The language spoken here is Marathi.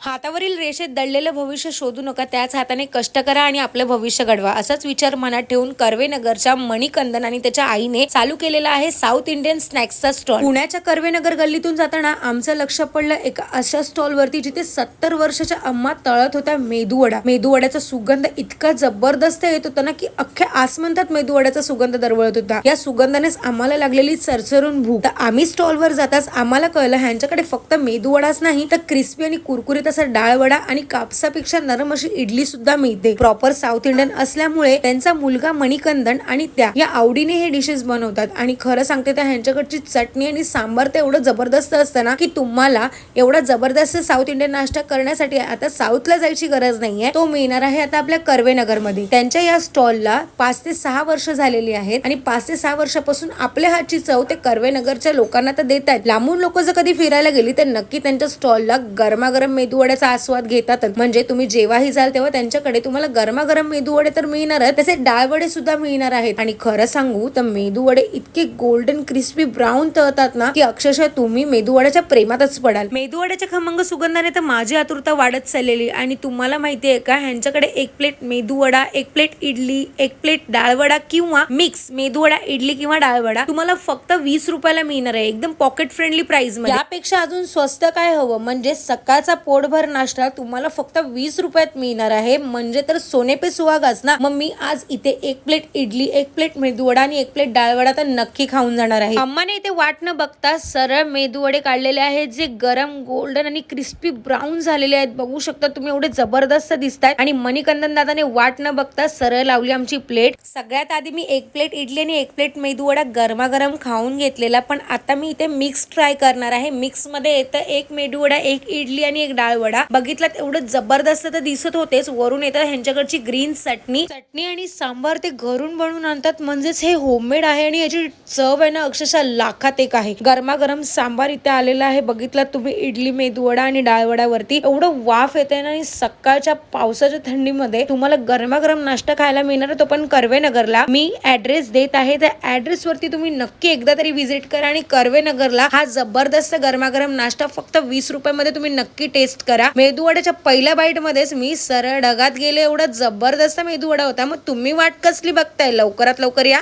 हातावरील रेषेत दडलेलं भविष्य शोधू नका, त्याच हाताने कष्ट करा आणि आपलं भविष्य घडवा, असाच विचार मनात ठेवून कर्वेनगरच्या मणिकंदन आणि त्याच्या आईने चालू केलेला आहे साऊथ इंडियन स्नॅक्सचा स्टॉल. पुण्याच्या कर्वेनगर गल्लीतून जाताना आमचं लक्ष पडलं एका अशा स्टॉलवरती जिथे 70 वर्षाच्या अम्मा तळत होत्या मेदूवडा. मेदूवड्याचा सुगंध इतका जबरदस्त येत होता ना की अख्ख्या आसमंतात मेदूवड्याचा सुगंध दरवळत होता. या सुगंधानेच आम्हाला लागलेली चरचरून भूक. तर आम्ही स्टॉलवर जाताच आम्हाला कळलं ह्यांच्याकडे फक्त मेदूवडाच नाही तर क्रिस्पी आणि कुरकुरीत डाळवडा आणि कापसापेक्षा नरम अशी इडली सुद्धा मिळते. प्रॉपर साऊथ इंडियन असल्यामुळे त्यांचा मुलगा मणिकंदन आणि त्या या आवडीने हे डिशेस बनवतात. आणि खरं सांगते तर ह्यांच्याकडची चटणी आणि सांबार तर एवढं जबरदस्त असतं ना की तुम्हाला एवढा जबरदस्त साऊथ इंडियन नाश्ता करण्यासाठी आता साऊथला जायची गरज नाहीये. तो मिळणार आहे आता आपल्या कर्वेनगर मध्ये. त्यांच्या या स्टॉलला 5 ते 6 वर्ष झालेली आहेत आणि 5 ते 6 वर्षापासून आपल्या हातची चव ते कर्वेनगरच्या लोकांना तर देत आहेत. लांबून लोक जर कधी फिरायला गेली तर नक्की त्यांच्या स्टॉलला गरमागरम मेदूवड्याचा आस्वाद घेतात. म्हणजे तुम्ही जेव्हाही जाल तेव्हा त्यांच्याकडे तुम्हाला गरमागरम मेदूवडे तर मिळणारच, तसे डाळवडे सुद्धा मिळणार आहेत. आणि खरं सांगू तर मेदूवडे इतके गोल्डन क्रिस्पी ब्राऊन तळतात ना की अक्षरशः तुम्ही मेदूवड्याच्या प्रेमातच पडाल. मेदूवड्याच्या खमंग सुगंधाने तर माझी आतुरता वाढत चाललेली. आणि तुम्हाला माहितीये का ह्यांच्याकडे एक प्लेट मेदूवडा, एक प्लेट इडली, एक प्लेट डाळवडा किंवा मिक्स मेदूवडा इडली किंवा डाळवडा तुम्हाला फक्त 20 रुपयाला मिळणार आहे. एकदम पॉकेट फ्रेंडली प्राइस मध्ये. यापेक्षा अजून स्वस्त काय हवं. म्हणजे सकाळचा पोटभर नाश्ता तुम्हाला फक्त 20 रुपयात मिळणार आहे. म्हणजे तर सोने पे सुहागाच ना. मग मी आज इथे एक प्लेट इडली, एक प्लेट मेदूवडा आणि एक प्लेट डाळवडा तर नक्की खाऊन जाणार आहे. अम्माने इथे वाट न बघता सरळ मेदूवडे काढलेले आहेत जे गरम गोल्डन आणि क्रिस्पी ब्राऊन झालेले आहेत. बघू शकता तुम्ही एवढे जबरदस्त दिसतात. आणि मणिकंदन दादाने वाट न बघता सरळ लावली आमची प्लेट. सगळ्यात आधी मी एक प्लेट इडली आणि एक प्लेट मेदूवडा गरमागरम खाऊन घेतलेला. पण आता मी इथे मिक्स ट्राय करणार आहे. मिक्स मध्ये येतं एक मेदूवडा, एक इडली आणि एक डाळवडा. बघितलं एवढं जबरदस्त तर दिसत होतेच, वरून येतं ह्यांच्याकडची ग्रीन चटणी आणि सांबार ते घरून बनवून आणतात. म्हणजेच हे होममेड आहे आणि याची चव आहे ना अक्षरशः लाखात एक आहे. गरमागरम सांबार इथे आलेला आहे. बघितलं तुम्ही इडली, मेदूवडा आणि डाळवड्यावरती एवढं वाफ येते ना. आणि सकाळच्या पावसाच्या थंडीमध्ये तुम्हाला गरमागरम नाश्ता खायला मिळणार, तो पण कर्वेनगरला. मी ऍड्रेस देत आहे, त्या ऍड्रेस वरती तुम्ही नक्की एकदा तरी व्हिजिट करा आणि कर्वेनगरला हा जबरदस्त गरमागरम नाश्ता फक्त 20 रुपयामध्ये तुम्ही नक्की टेस्ट करा. मेदूवड्याच्या पहिल्या बाईट मध्येच मी सरळ ढगात गेले. एवढा जबरदस्त मेदूवडा होता. मग तुम्ही वाट कसली बघताय, लवकरात लवकर या.